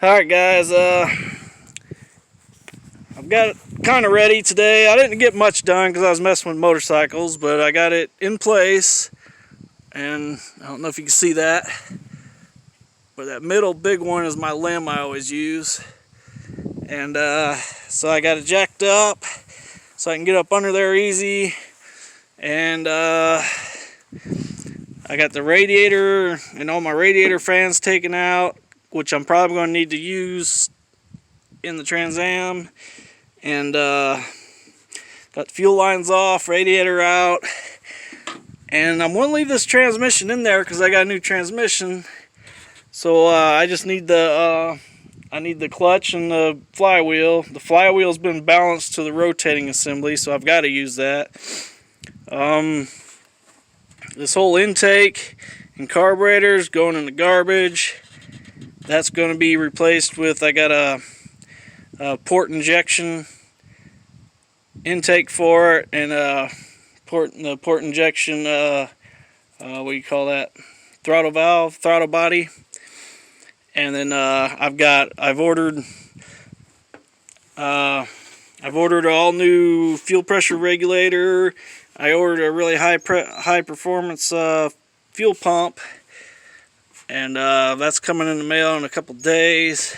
Alright guys, I've got it kind of ready today. I didn't get much done because I was messing with motorcycles, but I got it in place. And I don't know if you can see that, but that middle big one is my limb I always use. And so I got it jacked up so I can get up under there easy. And I got the radiator and all my radiator fans taken out, which I'm probably going to need to use in the Trans Am. And got the fuel lines off, radiator out. And I'm going to leave this transmission in there because I got a new transmission. So I just need the clutch and the flywheel. The flywheel's been balanced to the rotating assembly, so I've got to use that. This whole intake and carburetors going in the garbage. That's going to be replaced with, I got a port injection intake for it, and the port injection, what do you call that? Throttle valve, throttle body. And then I've ordered all new fuel pressure regulator. I ordered a really high performance fuel pump, and that's coming in the mail in a couple days.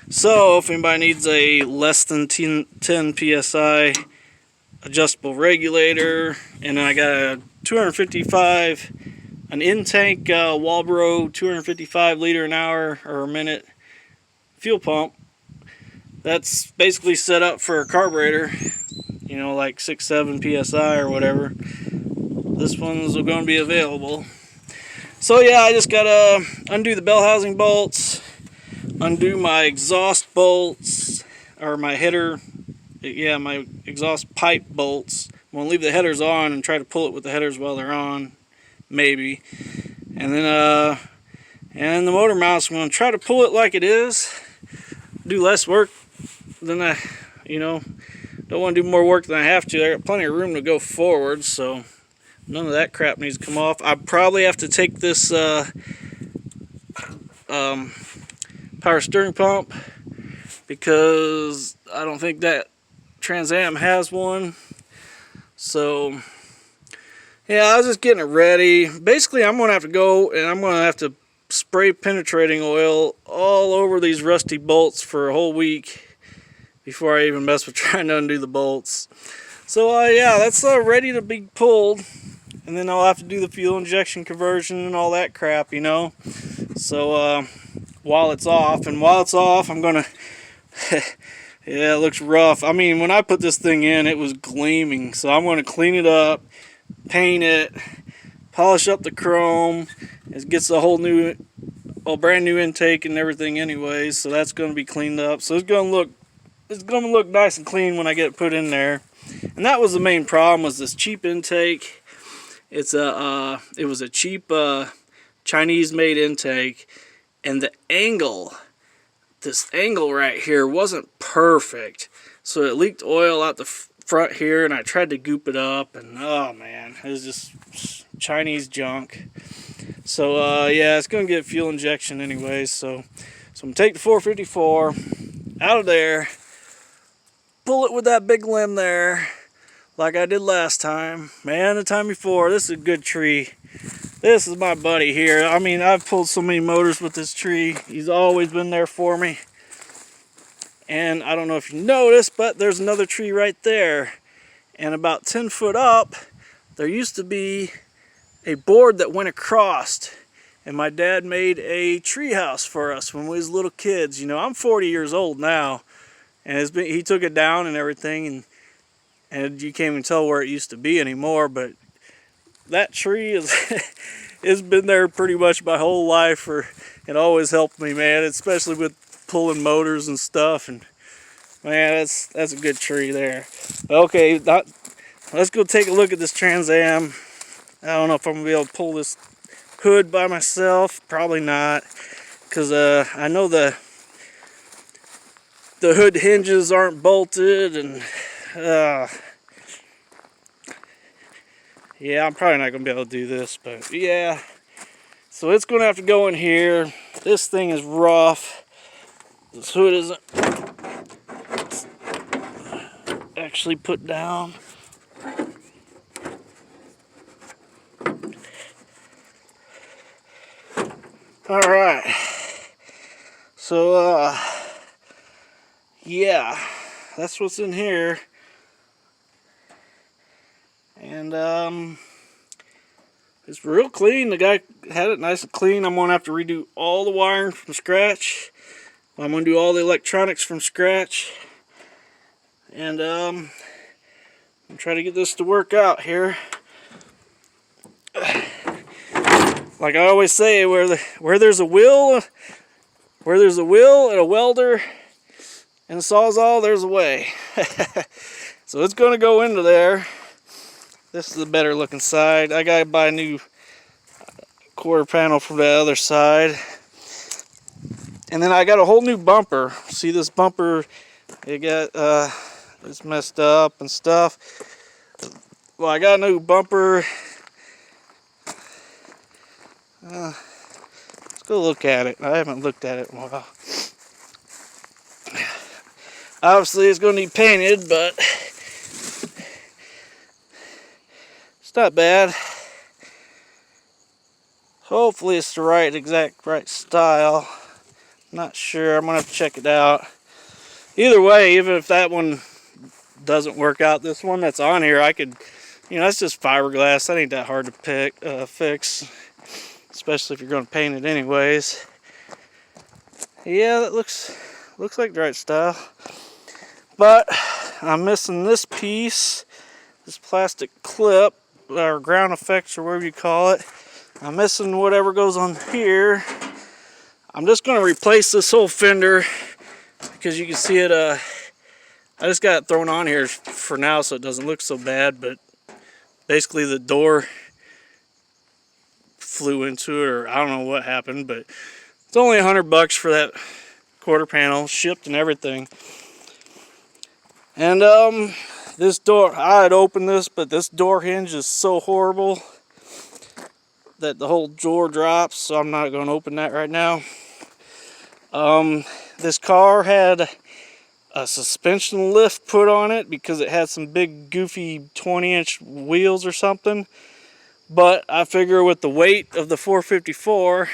So if anybody needs a less than 10 psi adjustable regulator, and then I got a 255, an in-tank Walbro 255 liter an hour or a minute fuel pump. That's basically set up for a carburetor, you know, like 6-7 psi or whatever. This one's going to be available. So yeah, I just gotta undo the bell housing bolts, undo my exhaust bolts, or my header, yeah, my exhaust pipe bolts. I'm gonna leave the headers on and try to pull it with the headers while they're on, maybe. And then and the motor mounts, I'm gonna try to pull it like it is, do less work than I, you know, don't want to do more work than I have to. I got plenty of room to go forward, so none of that crap needs to come off. I probably have to take this power steering pump, because I don't think that Trans Am has one. So yeah, I was just getting it ready. Basically, I'm going to have to go and I'm going to have to spray penetrating oil all over these rusty bolts for a whole week before I even mess with trying to undo the bolts. So yeah, that's ready to be pulled. And then I'll have to do the fuel injection conversion and all that crap, you know. So while it's off, I'm gonna yeah, it looks rough. I mean, when I put this thing in, it was gleaming. So I'm gonna clean it up, paint it, polish up the chrome. It gets a whole new, brand new intake and everything anyways. So that's gonna be cleaned up. So it's gonna look nice and clean when I get it put in there. And that was the main problem, was this cheap intake. It was a cheap Chinese-made intake, and the angle, this angle right here wasn't perfect, so it leaked oil out the front here, and I tried to goop it up, and oh man, it was just Chinese junk. So yeah, it's gonna get fuel injection anyways. So I'm gonna take the 454 out of there, pull it with that big limb there, like I did last time. Man, the time before. This is a good tree. This is my buddy here. I mean, I've pulled so many motors with this tree. He's always been there for me. And I don't know if you noticed, but there's another tree right there. And about 10 foot up, there used to be a board that went across. And my dad made a tree house for us when we was little kids. You know, I'm 40 years old now. And he took it down and everything, and you can't even tell where it used to be anymore. But that tree has been there pretty much my whole life. It always helped me, man, especially with pulling motors and stuff. And man, that's a good tree there. Okay, let's go take a look at this Trans Am. I don't know if I'm gonna be able to pull this hood by myself. Probably not, because I know the hood hinges aren't bolted, and yeah, I'm probably not gonna be able to do this, but yeah. So it's gonna have to go in here. This thing is rough. This hood isn't actually put down. All right. So, yeah, that's what's in here. And, it's real clean. The guy had it nice and clean. I'm going to have to redo all the wiring from scratch. I'm going to do all the electronics from scratch. And, I'm trying to get this to work out here. Like I always say, where there's a will and a welder and a sawzall, there's a way. So it's going to go into there. This is the better looking side. I got to buy a new quarter panel from the other side. And then I got a whole new bumper. See this bumper? It got it's messed up and stuff. Well, I got a new bumper. Let's go look at it. I haven't looked at it in a while. Obviously, it's going to need painted, but it's not bad. Hopefully, it's the exact right style. Not sure. I'm going to have to check it out. Either way, even if that one doesn't work out, this one that's on here, I could, that's just fiberglass. That ain't that hard to fix, especially if you're going to paint it anyways. Yeah, that looks like the right style. But I'm missing this piece, this plastic clip, or ground effects, or whatever you call it. I'm missing whatever goes on here. I'm just going to replace this whole fender because you can see it. I just got it thrown on here for now so it doesn't look so bad, but basically the door flew into it, or I don't know what happened, but it's only $100 for that quarter panel, shipped and everything. And this door, I had opened this, but this door hinge is so horrible that the whole door drops, so I'm not going to open that right now. This car had a suspension lift put on it because it had some big goofy 20-inch wheels or something. But I figure with the weight of the 454,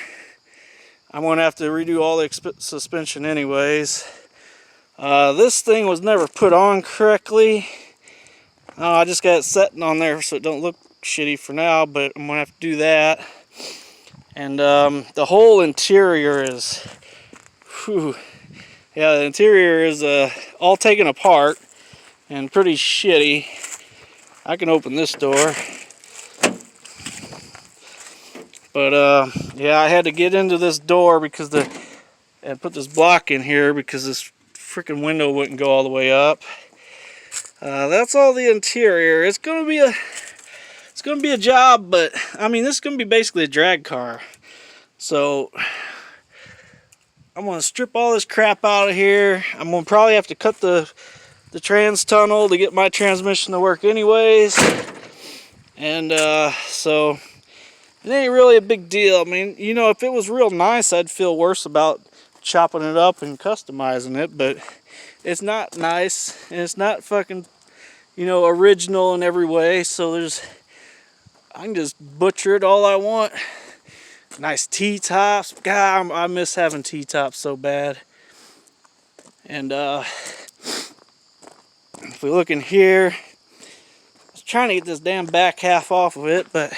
I'm going to have to redo all the suspension anyways. This thing was never put on correctly. I just got it sitting on there so it don't look shitty for now, but I'm going to have to do that. And the whole interior is, yeah, the interior is all taken apart and pretty shitty. I can open this door. But yeah, I had to get into this door because and put this block in here because this freaking window wouldn't go all the way up. That's all the interior. It's gonna be a job, but I mean, this is gonna be basically a drag car. So I'm gonna strip all this crap out of here. I'm gonna probably have to cut the trans tunnel to get my transmission to work anyways. And so it ain't really a big deal. I mean, if it was real nice, I'd feel worse about chopping it up and customizing it, but it's not nice, and it's not fucking, original in every way, so I can just butcher it all I want. Nice T-tops. God, I miss having T-tops so bad. And if we look in here, I was trying to get this damn back half off of it, but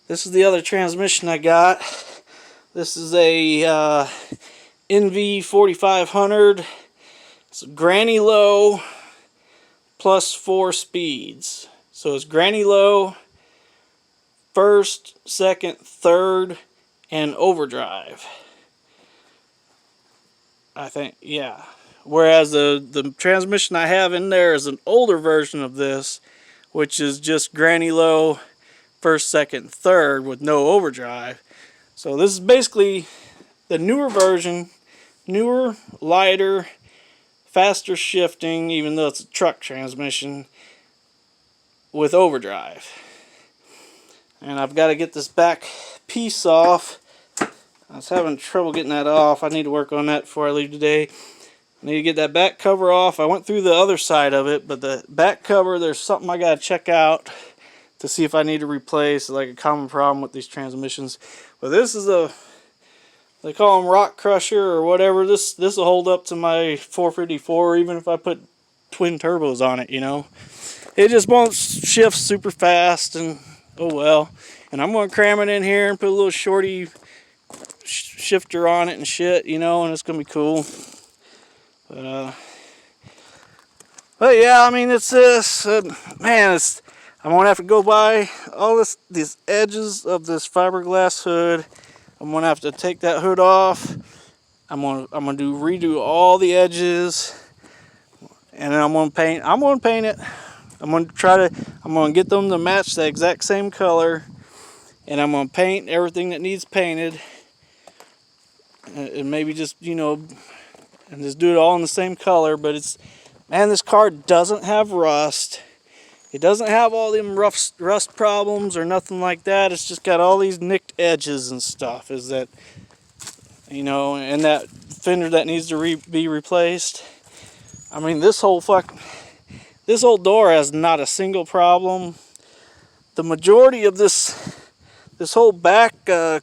this is the other transmission I got. This is a NV 4500. It's granny low plus 4 speeds. So it's granny low, first, second, third, and overdrive. I think, yeah. Whereas the transmission I have in there is an older version of this, which is just granny low, first, second, third with no overdrive. So this is basically the newer version, newer, lighter, faster shifting, even though it's a truck transmission, with overdrive. And I've got to get this back piece off. I was having trouble getting that off. I need to work on that before I leave today. I need to get that back cover off. I went through the other side of it, but the back cover, there's something I gotta check out to see if I need to replace, like a common problem with these transmissions. But this is a, they call them rock crusher or whatever. This will hold up to my 454 even if I put twin turbos on it, you know. It just won't shift super fast, and oh well. And I'm gonna cram it in here and put a little shorty shifter on it and shit, you know, and it's gonna be cool. But yeah, I mean, it's this, man, I'm gonna have to go by all these edges of this fiberglass hood. I'm gonna have to take that hood off. I'm gonna redo all the edges, and then I'm gonna paint it. I'm gonna get them to match the exact same color, and I'm gonna paint everything that needs painted, and maybe just, you know, and just do it all in the same color. But it's, man, this car doesn't have rust. It doesn't have all them rust problems or nothing like that. It's just got all these nicked edges and stuff. Is that, you know, and that fender that needs to be replaced. I mean, this whole door has not a single problem. The majority of this whole back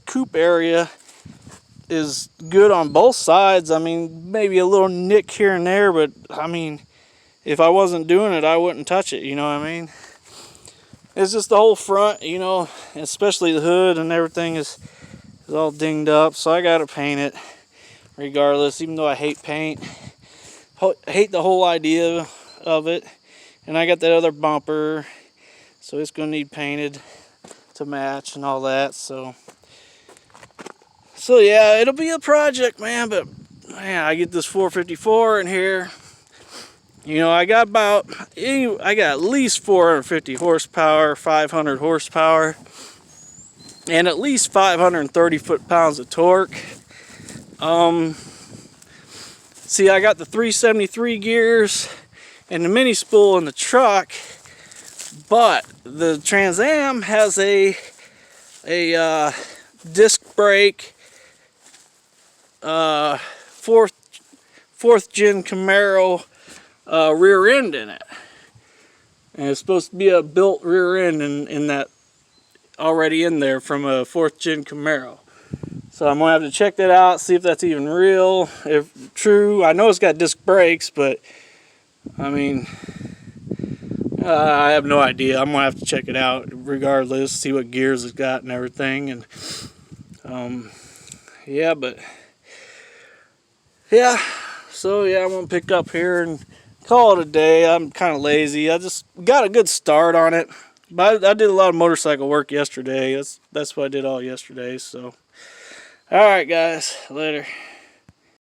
coupe area is good on both sides. I mean, maybe a little nick here and there, but I mean, if I wasn't doing it, I wouldn't touch it, you know what I mean? It's just the whole front, you know, especially the hood and everything is all dinged up, so I gotta paint it regardless, even though I hate paint. I hate the whole idea of it. And I got that other bumper, so it's gonna need painted to match and all that, so yeah, it'll be a project, man. But man, I get this 454 in here. You know, I got at least 450 horsepower, 500 horsepower, and at least 530 foot-pounds of torque. See, I got the 373 gears and the mini spool in the truck, but the Trans Am has a disc brake, fourth gen Camaro rear end in it, and it's supposed to be a built rear end in that, already in there from a 4th gen Camaro. So I'm gonna have to check that out, see if that's even real, if true. I know it's got disc brakes, but I mean, I have no idea. I'm gonna have to check it out regardless, see what gears it's got and everything. And yeah, but yeah, so yeah, I'm gonna pick up here and call it a day. I'm kind of lazy. I just got a good start on it, but I did a lot of motorcycle work yesterday. That's what I did all yesterday. So all right, guys, later.